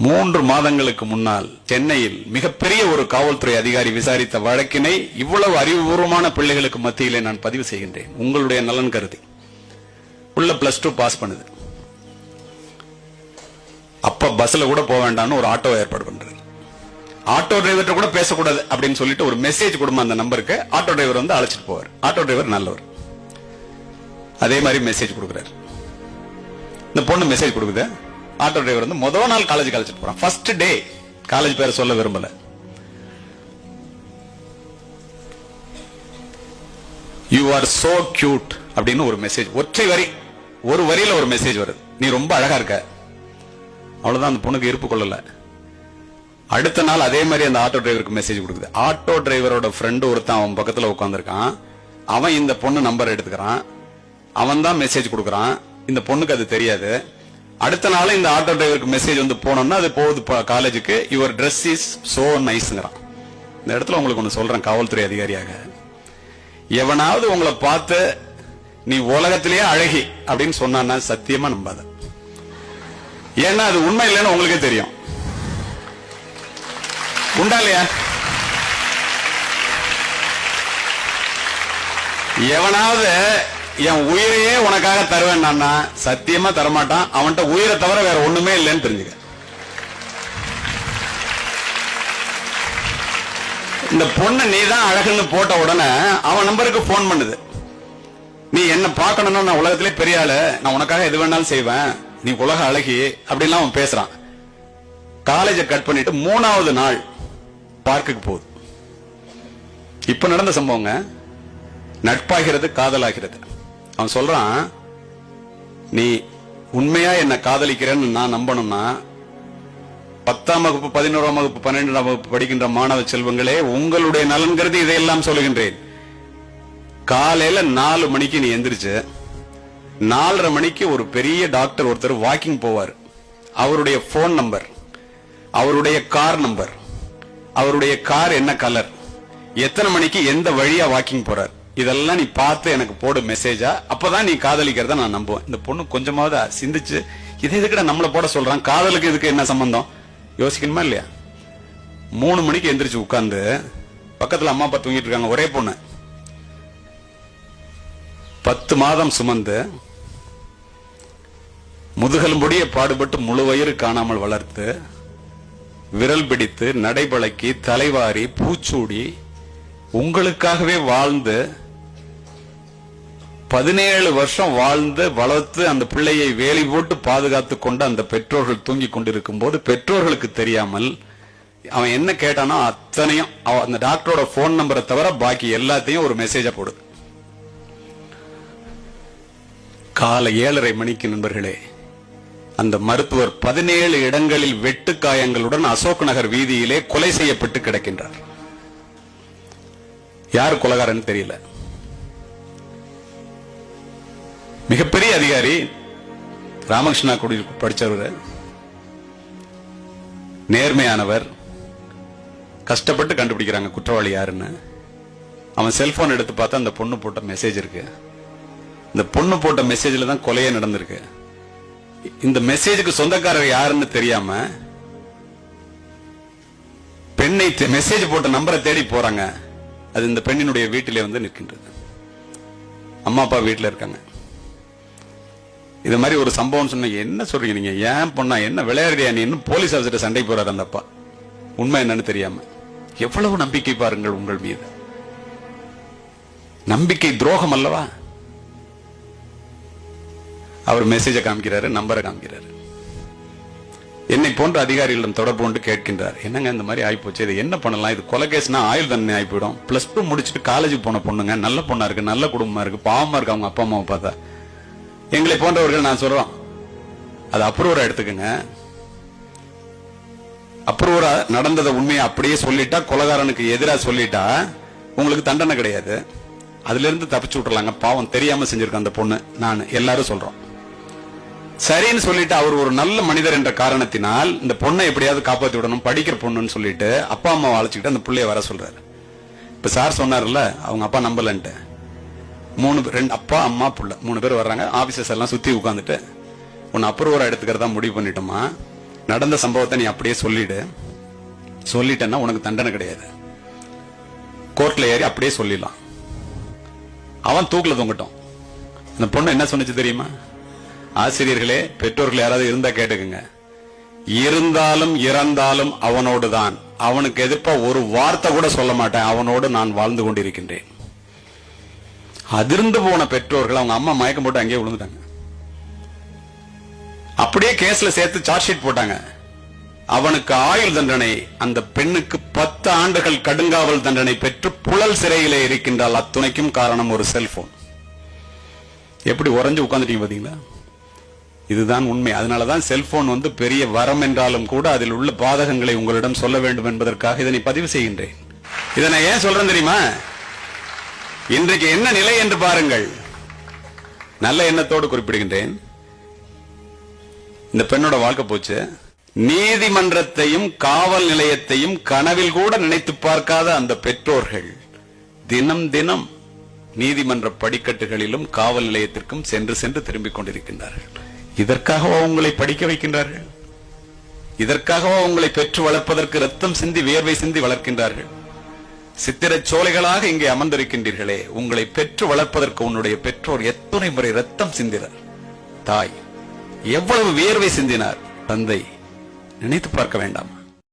3 மாதங்களுக்கு முன்னால் சென்னையில் மிகப்பெரிய ஒரு காவல்துறை அதிகாரி விசாரித்த வழக்கினை இவ்வளவு அறிவுபூர்வமான பிள்ளைகளுக்கு மத்தியிலே நான் பதிவு செய்கின்றேன். உங்களுடைய நலன் கருதி. உள்ள +2 பாஸ் பண்ணுது. அப்ப பஸ்ல கூட போக வேண்டாம்னு ஒரு ஆட்டோ ஏற்பாடு பண்றது. ஆட்டோ டிரைவர் கூட பேசக்கூடாது அப்படின்னு சொல்லிட்டு ஒரு மெசேஜ் கொடுமா அந்த நம்பருக்கு. ஆட்டோ டிரைவர் வந்து அழைச்சிட்டு போவார். ஆட்டோ டிரைவர் நல்லவர். அதே மாதிரி மெசேஜ் கொடுக்குறாரு. இந்த பொண்ணு மெசேஜ் கொடுக்குது. ஆட்டோ டிரைவர் வந்து முதல் நாள் காலேஜ் அழைச்சிட்டு போறான். First day. காலேஜ் பேரை சொல்ல விரும்பல. யூ ஆர் சோ கியூட் அப்படின்னு ஒரு மெசேஜ். ஒற்றை வரி, ஒரு வரியில ஒரு மெசேஜ் வருது. நீ ரொம்ப அழகா இருக்க. அவ்வளவுதான். அந்த பொண்ணுக்கு இருப்பு கொள்ளல. அடுத்த நாள் அதே மாதிரி அந்த ஆட்டோ டிரைவருக்கு மெசேஜ் கொடுக்குது. ஆட்டோ டிரைவரோட ஃப்ரெண்டு ஒருத்தன் அவன் பக்கத்துல உட்காந்துருக்கான். அவன் இந்த பொண்ணு நம்பர் எடுத்துக்கிறான். அவன் தான் மெசேஜ் கொடுக்கறான். இந்த பொண்ணுக்கு அது தெரியாது. அடுத்த நாள் இந்த ஆட்டோ டிரைவருக்கு மெசேஜ் வந்து போனோம்னா அது போகுது காலேஜுக்கு. யுவர் ட்ரெஸ் இஸ் சோ நைஸ்ங்கிறான். இந்த இடத்துல உங்களுக்கு ஒண்ணு சொல்றேன், காவல்துறை அதிகாரியாக, எவனாவது உங்களை பார்த்து நீ உலகத்திலேயே அழகி அப்படின்னு சொன்னா சத்தியமா நம்பாத. ஏன்னா அது உண்மை இல்லைன்னு உங்களுக்கே தெரியும். உண்டா இல்லையா? எவனாவது என் உயிரையே உனக்காக தருவேன் சத்தியமா தரமாட்டான். அவன்கிட்ட உயிரை தவிர வேற ஒண்ணுமே இல்லைன்னு தெரிஞ்சுக்க. இந்த பொண்ணு நீ தான் அழகுன்னு போட்ட உடனே அவன் நம்பருக்கு போன் பண்ணுது. நீ என்ன பார்க்கணும்னா நான் உலகத்திலே பெரிய ஆளு, நான் உனக்காக எது வேணாலும் செய்வேன், நீ உலக அழகி அப்படின்லாம் அவன் பேசுறான். காலேஜை கட் பண்ணிட்டு 3வது நாள் பார்க்குக்கு போகுது. இப்ப நடந்த சம்பவங்க. நட்பாகிறது, காதலாகிறது. அவன் சொல்றான், நீ உண்மையா என்ன காதலிக்கிறேன்னு நான் நம்பணும்னா 10ஆம் வகுப்பு, 11ஆம் வகுப்பு, 12ஆம் வகுப்பு படிக்கின்ற மாணவ செல்வங்களே, உங்களுடைய நலன் கருதி இதையெல்லாம் சொல்லுகின்றேன். காலையில 4 மணிக்கு நீ எந்திரிச்சு 4:30 மணிக்கு ஒரு பெரிய டாக்டர் ஒருத்தர் வாக்கிங் போவார். அவருடைய போன் நம்பர், அவருடைய கார் நம்பர், அவருடைய கார் என்ன கலர், எத்தனை மணிக்கு எந்த வழியா வாக்கிங் போறார், இதெல்லாம் நீ பார்த்து எனக்கு போடு மெசேஜா. அப்பதான் நீ காதலிக்கிறத நான் நம்புவேன். இந்த பொண்ணு கொஞ்சமாவது சிந்திச்சு, இதை எதுக்கிட்ட நம்மள போட சொல்றான், காதலுக்கு இதுக்கு என்ன சம்பந்தம் யோசிக்கணுமா இல்லையா? 3 மணிக்கு எந்திரிச்சு உட்கார்ந்து பக்கத்துல அம்மா அப்பா தூங்கிட்டு இருக்காங்க. ஒரே பொண்ணு 10 மாதம் சுமந்து முதுகெலும்புடைய பாடுபட்டு முழு வயிறு காணாமல் வளர்த்து விரல் பிடித்து நடைபழக்கி தலைவாரி பூச்சூடி உங்களுக்காகவே வாழ்ந்து 17 வருஷம் வாழ்ந்து வளர்த்து அந்த பிள்ளையை வேலி போட்டு பாதுகாத்து கொண்டு அந்த பெற்றோர்கள் தூங்கி கொண்டிருக்கும் போது பெற்றோர்களுக்கு தெரியாமல் அவன் என்ன கேட்டானோ அத்தனையும் அந்த டாக்டரோட போன் நம்பரை தவிர பாக்கி எல்லாத்தையும் ஒரு மெசேஜா போடுது. காலை 7:30 மணிக்கு நண்பர்களே, அந்த மருத்துவர் 17 இடங்களில் வெட்டு காயங்களுடன் அசோக் நகர் வீதியிலே கொலை செய்யப்பட்டு கிடக்கின்றார். யார் கொலைகாரன்னு தெரியல. மிகப்பெரிய அதிகாரி, ராமகிருஷ்ணா குடி படிச்சவர், நேர்மையானவர். கஷ்டப்பட்டு கண்டுபிடிக்கிறாங்க குற்றவாளி யாருன்னு. அவன் செல்போன் எடுத்து பார்த்தா அந்த பொண்ணு போட்ட மெசேஜ் இருக்கு. இந்த பொண்ணு போட்ட மெசேஜ்ல தான் கொலையே நடந்திருக்கு. இந்த மெசேஜுக்கு சொந்தக்காரர் யாருன்னு தெரியாம பெண்ணை மெசேஜ் போட்ட நம்பரை தேடி போறாங்க. அது இந்த பெண்ணினுடைய வீட்டிலே வந்து நிற்கின்றது. அம்மா அப்பா வீட்டில் இருக்காங்க. இது மாதிரி ஒரு சம்பவம் சொன்ன, என்ன சொல்றீங்க நீங்க, ஏன் பொண்ணா, என்ன விளையாடுறியா நீ, இன்னும் போலீஸ் ஆஃபீஸர் சண்டை போறாரு அந்த அப்பா, உண்மை என்னன்னு தெரியாம. எவ்வளவு நம்பிக்கை பாருங்கள் உங்கள் மீது. நம்பிக்கை துரோகம் அல்லவா? அவர் மெசேஜை காமிக்கிறாரு, நம்பரை காமிக்கிறாரு. என்னை போன்ற அதிகாரிகளிடம் தொடர்பு கொண்டு கேட்கின்றார், என்னங்க இந்த மாதிரி ஆயிப்போச்சு, இது என்ன பண்ணலாம், இது கொலை கேஸ்னா ஆயுள் தண்டனை ஆயிப்போயிடும். +2 முடிச்சுட்டு காலேஜுக்கு போன பொண்ணுங்க, நல்ல பொண்ணா இருக்கு, நல்ல குடும்பமா இருக்கு, பாவமா இருக்கு அவங்க அப்பா அம்மாவை பார்த்தா. எங்களை போன்றவர்கள் நான் சொல்றோம், அது அப்ரூவரா எடுத்துக்கங்க. அப்ரூவரா நடந்ததை உண்மையை அப்படியே சொல்லிட்டா, கொலைகாரனுக்கு எதிராக சொல்லிட்டா உங்களுக்கு தண்டனை கிடையாது. அதுல இருந்து தப்பிச்சு விட்டுலாங்க. பாவம் தெரியாம செஞ்சிருக்க அந்த பொண்ணு, நான் எல்லாரும் சொல்றோம். சரின்னு சொல்லிட்டு அவர் ஒரு நல்ல மனிதர் என்ற காரணத்தினால் இந்த பொண்ணை எப்படியாவது காப்பாத்தி விடணும், படிக்கிற பொண்ணுன்னு சொல்லிட்டு அப்பா அம்மாவை அழைச்சிக்கிட்டு அந்த பிள்ளைய வர சொல்றாரு. இப்ப சார் சொன்னார்ல, அவங்க அப்பா நம்பலன்ட்டு 2 அப்பா அம்மா புள்ள 3 பேர் வர்றாங்க. ஆபீசர்ஸ் எல்லாம் சுத்தி உட்காந்துட்டு, உன்னை அப்ரூவரா எடுத்துக்கிறதா முடிவு பண்ணிட்டோமா, நடந்த சம்பவத்தை நீ அப்படியே சொல்லிட்டேன்னா உனக்கு தண்டனை கிடையாது. கோர்ட்ல ஏறி அப்படியே சொல்லிடலாம். அவன் தூக்குல தொங்கட்டும். அந்த பொண்ணு என்ன சொன்னிச்சு தெரியுமா? ஆசிரியர்களே, பெற்றோர்கள் யாராவது இருந்தா கேட்டுக்குங்க, இருந்தாலும் இறந்தாலும் அவனோடுதான், அவனுக்கு எதிர்ப்பா ஒரு வார்த்தை கூட சொல்ல மாட்டேன், அவனோடு நான் வாழ்ந்து கொண்டிருக்கின்றேன். அதிர்ந்து போன பெற்றோர்கள் அவங்க அம்மா மயக்கம் போட்டு அங்கேயே விழுந்துட்டாங்க. அப்படியே கேஸ்ல சேர்த்து சார்ஜ் ஷீட் போட்டாங்க. அவனுக்கு ஆயுள் தண்டனை, அந்த பெண்ணுக்கு 10 ஆண்டுகள் கடுங்காவல் தண்டனை பெற்று புழல் சிறையிலே இருக்கின்றால். அத்துணைக்கும் காரணம் ஒரு செல்போன். எப்படி உறைஞ்சு உட்கார்ந்துட்டீங்க பாத்தீங்களா? இதுதான் உண்மை. அதனாலதான் செல்போன் பெரிய வரம் என்றாலும் கூட அதில் உள்ள பாதகங்களை உங்களிடம் சொல்ல வேண்டும் என்பதற்காக இதனை பதிவு செய்கின்றேன். இதை நான் ஏன் சொல்றேன் தெரியுமா? இன்றைக்கு என்ன நிலை என்று பாருங்கள். நல்ல எண்ணத்தோடு குறிப்பிடுகின்றேன். இந்த பெண்ணோட வாழ்க்கை போச்சு. நீதிமன்றத்தையும் காவல் நிலையத்தையும் கனவில் கூட நினைத்து பார்க்காத அந்த பெற்றோர்கள் தினம் தினம் நீதிமன்ற படிக்கட்டுகளிலும் காவல் நிலையத்திற்கும் சென்று திரும்பிக் கொண்டிருக்கின்றார்கள். இதற்காகவா உங்களை படிக்க வைக்கின்றார்கள்? இதற்காகவா உங்களை பெற்று வளர்ப்பதற்கு ரத்தம் சிந்தி வியர்வை சிந்தி வளர்க்கின்றார்கள்? சித்திரச் சோலைகளாக இங்கே அமர்ந்திருக்கின்றீர்களே, உங்களை பெற்று வளர்ப்பதற்கு உன்னுடைய பெற்றோர் எத்தனை முறை ரத்தம் சிந்தினார்? தாய் எவ்வளவு வியர்வை சிந்தினார்? தந்தை நினைத்து பார்க்க வேண்டாம்?